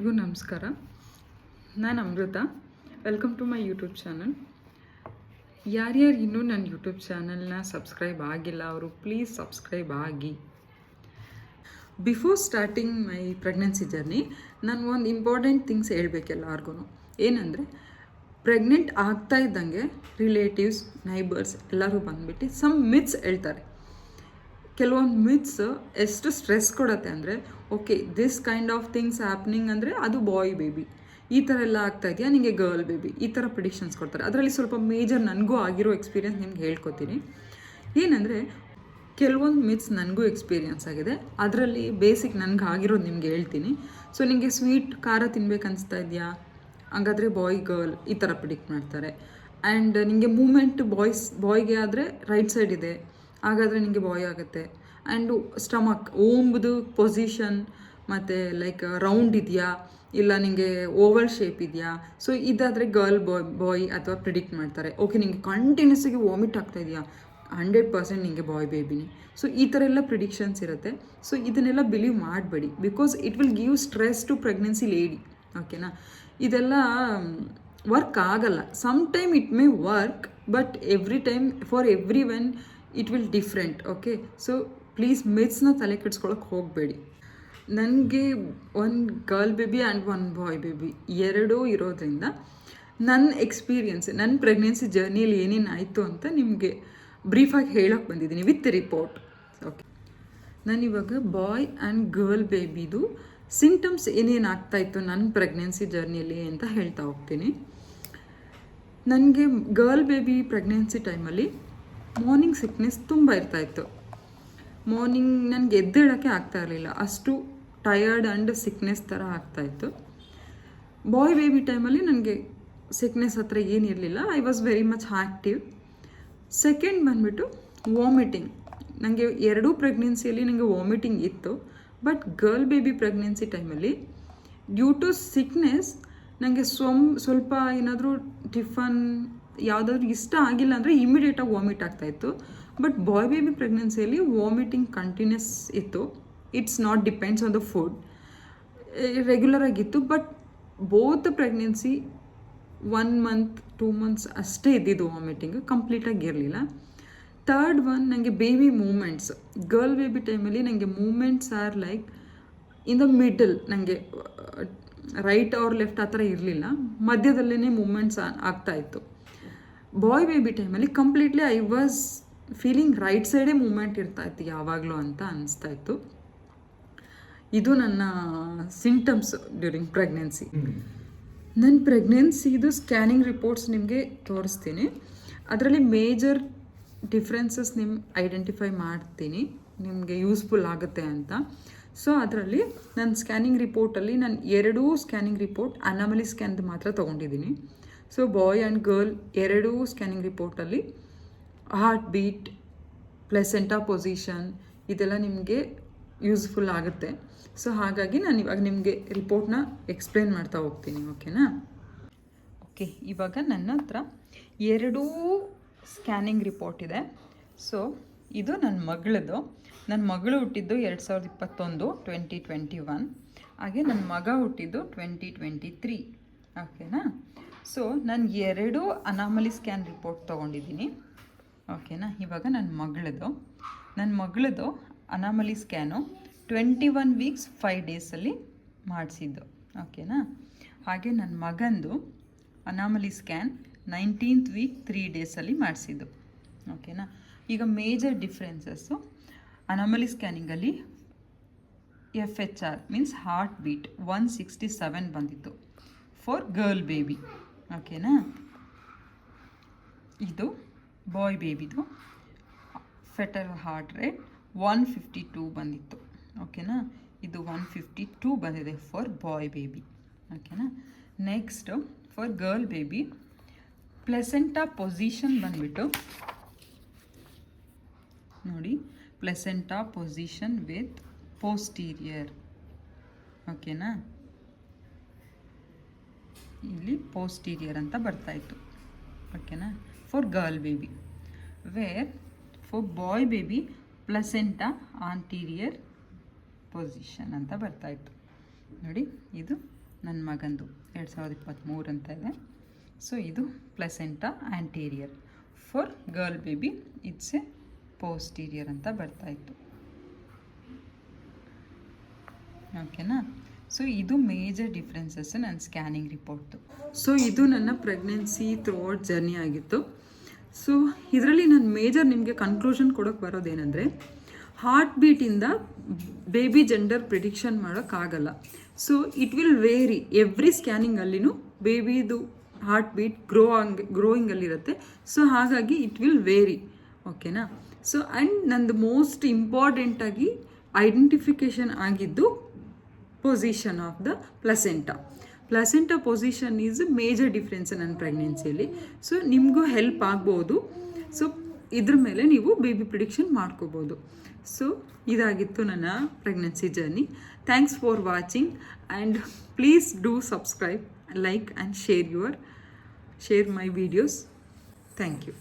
ಎಲ್ರಿಗೂ ನಮಸ್ಕಾರ. ನಾನು Amrita. Welcome to my YouTube channel. ಯಾರ್ಯಾರು ಇನ್ನೂ ನನ್ನ ಯೂಟ್ಯೂಬ್ ಚಾನಲ್ನ ಸಬ್ಸ್ಕ್ರೈಬ್ ಆಗಿಲ್ಲ ಅವರು ಪ್ಲೀಸ್ ಸಬ್ಸ್ಕ್ರೈಬ್ ಆಗಿ. Before starting my pregnancy journey ನಾನು ಒಂದು ಇಂಪಾರ್ಟೆಂಟ್ ಥಿಂಗ್ಸ್ ಹೇಳ್ಬೇಕು ಎಲ್ಲರಿಗೂ. ಏನಂದರೆ, ಪ್ರೆಗ್ನೆಂಟ್ ಆಗ್ತಾ ಇದ್ದಂಗೆ ರಿಲೇಟಿವ್ಸ್, ನೈಬರ್ಸ್ ಎಲ್ಲರೂ ಬಂದುಬಿಟ್ಟು ಸಮ್ ಮಿತ್ಸ್ ಹೇಳ್ತಾರೆ. ಕೆಲವೊಂದು ಮಿತ್ಸ್ ಎಷ್ಟು ಸ್ಟ್ರೆಸ್ ಕೊಡುತ್ತೆ ಅಂದರೆ, okay this kind of things happening ಅಂದರೆ ಅದು ಬಾಯ್ ಬೇಬಿ, ಈ ಥರ ಎಲ್ಲ ಆಗ್ತಾ ಇದೆಯಾ ನಿಮಗೆ ಗರ್ಲ್ ಬೇಬಿ, ಈ ಥರ ಪ್ರಿಡಿಕ್ಷನ್ಸ್ ಕೊಡ್ತಾರೆ. ಅದರಲ್ಲಿ ಸ್ವಲ್ಪ ಮೇಜರ್ ನನಗೂ ಆಗಿರೋ ಎಕ್ಸ್ಪೀರಿಯನ್ಸ್ ನಿಮ್ಗೆ ಹೇಳ್ಕೊತೀನಿ. ಏನಂದರೆ, ಕೆಲವೊಂದು ಮಿತ್ಸ್ ನನಗೂ ಎಕ್ಸ್ಪೀರಿಯನ್ಸ್ ಆಗಿದೆ. ಅದರಲ್ಲಿ ಬೇಸಿಕ್ ನನಗೆ ಆಗಿರೋದು ನಿಮ್ಗೆ ಹೇಳ್ತೀನಿ. ಸೊ ನಿಮಗೆ ಸ್ವೀಟ್ ಖಾರ ತಿನ್ಬೇಕು ಅನಿಸ್ತಾ ಇದೆಯಾ, ಹಂಗಾದರೆ ಬಾಯ್ ಗರ್ಲ್ ಈ ಥರ ಪ್ರಿಡಿಕ್ಟ್ ಮಾಡ್ತಾರೆ. ಆ್ಯಂಡ್ ನಿಮಗೆ ಮೂಮೆಂಟ್ ಬಾಯ್ಗೆ ಆದರೆ ರೈಟ್ ಸೈಡ್ ಇದೆ, ಹಾಗಾದರೆ ನಿಮಗೆ ಬಾಯ್ ಆಗುತ್ತೆ. ಆ್ಯಂಡು ಸ್ಟಮಕ್ ಓಂಬುದು ಪೊಸಿಷನ್ ಮತ್ತು ಲೈಕ್ ರೌಂಡ್ ಇದೆಯಾ ಇಲ್ಲ ನಿಮಗೆ ಓವಲ್ ಶೇಪ್ ಇದೆಯಾ, ಸೊ ಇದಾದರೆ ಗರ್ಲ್ ಬಾಯ್ ಅಥವಾ ಪ್ರಿಡಿಕ್ಟ್ ಮಾಡ್ತಾರೆ. ಓಕೆ ನಿಮಗೆ ಕಂಟಿನ್ಯೂಸಾಗಿ ವಾಮಿಟ್ ಆಗ್ತಾ ಇದೆಯಾ, 100% ನಿಮಗೆ ಬಾಯ್ ಬೇಬಿನಿ. ಸೊ ಈ ಥರ ಎಲ್ಲ ಪ್ರಿಡಿಕ್ಷನ್ಸ್ ಇರುತ್ತೆ. ಸೊ ಇದನ್ನೆಲ್ಲ ಬಿಲೀವ್ ಮಾಡಬೇಡಿ, because it will give stress to pregnancy lady. ಓಕೆನಾ, ಇದೆಲ್ಲ ವರ್ಕ್ ಆಗಲ್ಲ. Some time it may work, but every time for every one it will different. Okay, so please ಮಿತ್ಸ್ನ ತಲೆ ಕೆಡಿಸ್ಕೊಳಕ್ಕೆ ಹೋಗಬೇಡಿ. ನನಗೆ ಒಂದು ಗರ್ಲ್ ಬೇಬಿ ಆ್ಯಂಡ್ ಒಂದು ಬಾಯ್ ಬೇಬಿ ಎರಡೂ ಇರೋದ್ರಿಂದ ನನ್ನ ಎಕ್ಸ್ಪೀರಿಯನ್ಸ್, ನನ್ನ ಪ್ರೆಗ್ನೆನ್ಸಿ ಜರ್ನಿಯಲ್ಲಿ ಏನೇನಾಯಿತು ಅಂತ ನಿಮಗೆ ಬ್ರೀಫಾಗಿ ಹೇಳೋಕ್ಕೆ ಬಂದಿದ್ದೀನಿ ವಿತ್ ರಿಪೋರ್ಟ್. ಓಕೆ, ನಾನಿವಾಗ ಬಾಯ್ ಆ್ಯಂಡ್ ಗರ್ಲ್ ಬೇಬಿದು ಸಿಂಟಮ್ಸ್ ಏನೇನು ಆಗ್ತಾಯಿತ್ತು ನನ್ನ ಪ್ರೆಗ್ನೆನ್ಸಿ ಜರ್ನಿಯಲ್ಲಿ ಅಂತ ಹೇಳ್ತಾ ಹೋಗ್ತೀನಿ. ನನಗೆ ಗರ್ಲ್ ಬೇಬಿ ಪ್ರೆಗ್ನೆನ್ಸಿ ಟೈಮಲ್ಲಿ ಮಾರ್ನಿಂಗ್ ಸಿಕ್ನೆಸ್ ತುಂಬ ಇರ್ತಾಯಿತ್ತು. ಮಾರ್ನಿಂಗ್ ನನಗೆ ಎದ್ದೇಳೋಕ್ಕೆ ಆಗ್ತಾ ಇರಲಿಲ್ಲ, ಅಷ್ಟು ಟಯರ್ಡ್ ಆ್ಯಂಡ್ ಸಿಕ್ನೆಸ್ ಥರ ಆಗ್ತಾಯಿತ್ತು. ಬಾಯ್ ಬೇಬಿ ಟೈಮಲ್ಲಿ ನನಗೆ ಸಿಕ್ನೆಸ್ ಹತ್ರ ಏನಿರಲಿಲ್ಲ, I was very much active. Second ಬಂದುಬಿಟ್ಟು ವಾಮಿಟಿಂಗ್. ನನಗೆ ಎರಡೂ ಪ್ರೆಗ್ನೆನ್ಸಿಯಲ್ಲಿ ನನಗೆ ವಾಮಿಟಿಂಗ್ ಇತ್ತು. ಬಟ್ ಗರ್ಲ್ ಬೇಬಿ ಪ್ರೆಗ್ನೆನ್ಸಿ ಟೈಮಲ್ಲಿ ಡ್ಯೂ ಟು ಸಿಕ್ನೆಸ್ ನನಗೆ ಸ್ವಲ್ಪ ಏನಾದರೂ ಟಿಫನ್ ಯಾವುದಾದ್ರೂ ಇಷ್ಟ ಆಗಿಲ್ಲ ಅಂದರೆ ಇಮಿಡಿಯೇಟಾಗಿ ವಾಮಿಟ್ ಆಗ್ತಾಯಿತ್ತು. ಬಟ್ ಬಾಯ್ ಬೇಬಿ ಪ್ರೆಗ್ನೆನ್ಸಿಯಲ್ಲಿ ವಾಮಿಟಿಂಗ್ ಕಂಟಿನ್ಯೂಸ್ ಇತ್ತು. It's not depends on the food, regular ಆಗಿತ್ತು. But both pregnancy 1 month 2 months ಅಷ್ಟೇ ಇದ್ದಿದ್ದು ವಾಮಿಟಿಂಗ್, ಕಂಪ್ಲೀಟಾಗಿ ಇರಲಿಲ್ಲ. ಥರ್ಡ್ ಒನ್, ನನಗೆ ಬೇಬಿ ಮೂಮೆಂಟ್ಸ್. ಗರ್ಲ್ ಬೇಬಿ ಟೈಮಲ್ಲಿ ನನಗೆ movements are like in the middle, ನನಗೆ ರೈಟ್ ಆರ್ ಲೆಫ್ಟ್ ಆ ಥರ ಇರಲಿಲ್ಲ, ಮಧ್ಯದಲ್ಲೇ ಮೂಮೆಂಟ್ಸ್ ಆಗ್ತಾಯಿತ್ತು. ಬಾಯ್ ಬೇಬಿ ಟೈಮಲ್ಲಿ completely I was feeling right ಸೈಡೇ ಮೂಮೆಂಟ್ ಇರ್ತಾಯಿತ್ತು ಯಾವಾಗಲೂ ಅಂತ ಅನಿಸ್ತಾಯಿತ್ತು. ಇದು ನನ್ನ ಸಿಂಟಮ್ಸ್ ಡ್ಯೂರಿಂಗ್ ಪ್ರೆಗ್ನೆನ್ಸಿ. ನನ್ನ ಪ್ರೆಗ್ನೆನ್ಸಿದು ಸ್ಕ್ಯಾನಿಂಗ್ ರಿಪೋರ್ಟ್ಸ್ ನಿಮಗೆ ತೋರಿಸ್ತೀನಿ. ಅದರಲ್ಲಿ ಮೇಜರ್ ಡಿಫ್ರೆನ್ಸಸ್ ಐಡೆಂಟಿಫೈ ಮಾಡ್ತೀನಿ, ನಿಮಗೆ ಯೂಸ್ಫುಲ್ ಆಗುತ್ತೆ ಅಂತ. ಸೊ ಅದರಲ್ಲಿ ನನ್ನ ಸ್ಕ್ಯಾನಿಂಗ್ ರಿಪೋರ್ಟಲ್ಲಿ ನಾನು 2 ಸ್ಕ್ಯಾನಿಂಗ್ ರಿಪೋರ್ಟ್ ಅನಾಮಲಿ ಸ್ಕ್ಯಾನ್ದು ಮಾತ್ರ ತೊಗೊಂಡಿದ್ದೀನಿ. ಸೊ ಬಾಯ್ ಆ್ಯಂಡ್ ಗರ್ಲ್ ಎರಡೂ ಸ್ಕ್ಯಾನಿಂಗ್ ರಿಪೋರ್ಟಲ್ಲಿ ಹಾರ್ಟ್ ಬೀಟ್, ಪ್ಲೆಸೆಂಟಾ ಪೊಸಿಷನ್ ಇದೆಲ್ಲ ನಿಮಗೆ ಯೂಸ್ಫುಲ್ ಆಗುತ್ತೆ. ಸೊ ಹಾಗಾಗಿ ನಾನು ಇವಾಗ ನಿಮಗೆ ರಿಪೋರ್ಟ್ನ ಎಕ್ಸ್ಪ್ಲೇನ್ ಮಾಡ್ತಾ ಹೋಗ್ತೀನಿ. ಓಕೆನಾ? ಓಕೆ, ಇವಾಗ ನನ್ನ ಹತ್ರ 2 ಸ್ಕ್ಯಾನಿಂಗ್ ರಿಪೋರ್ಟ್ ಇದೆ. ಸೊ ಇದು ನನ್ನ ಮಗಳದು. ನನ್ನ ಮಗಳು ಹುಟ್ಟಿದ್ದು 2021 2021, ಹಾಗೆ ನನ್ನ ಮಗ ಹುಟ್ಟಿದ್ದು 2023. ಓಕೆನಾ? ಸೊ ನಾನು 2 ಅನಾಮಲಿ ಸ್ಕ್ಯಾನ್ ರಿಪೋರ್ಟ್ ತೊಗೊಂಡಿದ್ದೀನಿ. ಓಕೆನಾ? ಇವಾಗ ನನ್ನ ಮಗಳದು ಅನಾಮಲಿ ಸ್ಕ್ಯಾನು 21 ವೀಕ್ಸ್ 5 ಡೇಸಲ್ಲಿ ಮಾಡಿಸಿದ್ದು. ಓಕೆನಾ? ಹಾಗೆ ನನ್ನ ಮಗಂದು ಅನಾಮಲಿ ಸ್ಕ್ಯಾನ್ 19th ವೀಕ್ 3 ಡೇಸಲ್ಲಿ ಮಾಡಿಸಿದ್ದು. ಓಕೆನಾ? ಈಗ ಮೇಜರ್ ಡಿಫ್ರೆನ್ಸಸ್ಸು, ಅನಾಮಲಿ ಸ್ಕ್ಯಾನಿಂಗಲ್ಲಿ FHR ಮೀನ್ಸ್ ಹಾರ್ಟ್ ಬೀಟ್ 167 ಬಂದಿತ್ತು ಫಾರ್ ಗರ್ಲ್ ಬೇಬಿ. ಓಕೆನಾ? ಇದು ಬಾಯ್ ಬೇಬಿದು ಫೆಟಲ್ ಹಾರ್ಟ್ ರೇಟ್ 152 ಬಂದಿತ್ತು. ಓಕೆನಾ? ಇದು 152 ಬಂದಿದೆ ಫಾರ್ ಬಾಯ್ ಬೇಬಿ. ಓಕೆನಾ? Next for girl baby placenta position ಬಂದುಬಿಟ್ಟು ನೋಡಿ, ಪ್ಲೆಸೆಂಟಾ ಪೊಸಿಷನ್ ವಿತ್ ಪೋಸ್ಟೀರಿಯರ್. ಓಕೆನಾ? ಇಲ್ಲಿ ಪೋಸ್ಟೀರಿಯರ್ ಅಂತ ಬರ್ತಾಯಿತ್ತು. ಓಕೆನಾ? For girl baby. Where for boy baby placenta anterior position ಅಂತ ಬರ್ತಾಯಿತ್ತು. ನೋಡಿ, ಇದು ನನ್ನ ಮಗಂದು 2023 ಅಂತ ಇದೆ. ಸೊ ಇದು placenta anterior for girl baby, it's a posterior ಅಂತ ಬರ್ತಾಯಿತ್ತು. ಓಕೆನಾ. ಸೊ ಇದು ಮೇಜರ್ ಡಿಫ್ರೆನ್ಸಸ್ ನನ್ನ ಸ್ಕ್ಯಾನಿಂಗ್ ರಿಪೋರ್ಟು. ಸೊ ಇದು ನನ್ನ ಪ್ರೆಗ್ನೆನ್ಸಿ ಥ್ರೂಔಟ್ ಜರ್ನಿ ಆಗಿತ್ತು. ಸೊ ಇದರಲ್ಲಿ ನಾನು ಮೇಜರ್ ನಿಮಗೆ ಕನ್ಕ್ಲೂಷನ್ ಕೊಡೋಕ್ಕೆ ಬರೋದೇನೆಂದರೆ, ಹಾರ್ಟ್ ಬೀಟಿಂದ ಬೇಬಿ ಜೆಂಡರ್ ಪ್ರಿಡಿಕ್ಷನ್ ಮಾಡೋಕ್ಕಾಗಲ್ಲ. So it will vary every ಸ್ಕ್ಯಾನಿಂಗಲ್ಲಿನೂ ಬೇಬಿದು ಹಾರ್ಟ್ ಬೀಟ್ ಗ್ರೋಯಿಂಗಲ್ಲಿರುತ್ತೆ. ಸೊ ಹಾಗಾಗಿ ಇಟ್ ವಿಲ್ ವೇರಿ. ಓಕೆನಾ. ಸೊ ಆ್ಯಂಡ್ ನಂದು ಮೋಸ್ಟ್ ಇಂಪಾರ್ಟೆಂಟಾಗಿ ಐಡೆಂಟಿಫಿಕೇಷನ್ ಆಗಿದ್ದು position of the ಪ್ಲಸೆಂಟಾ position is major difference ನನ್ನ ಪ್ರೆಗ್ನೆನ್ಸಿಯಲ್ಲಿ. ಸೊ ನಿಮಗೂ ಹೆಲ್ಪ್ ಆಗ್ಬೋದು. ಸೊ ಇದ್ರ ಮೇಲೆ ನೀವು ಬೇಬಿ ಪ್ರಿಡಿಕ್ಷನ್ ಮಾಡ್ಕೋಬೋದು. ಸೊ ಇದಾಗಿತ್ತು ನನ್ನ pregnancy journey. Thanks for watching and please do subscribe, like and share my videos. Thank you.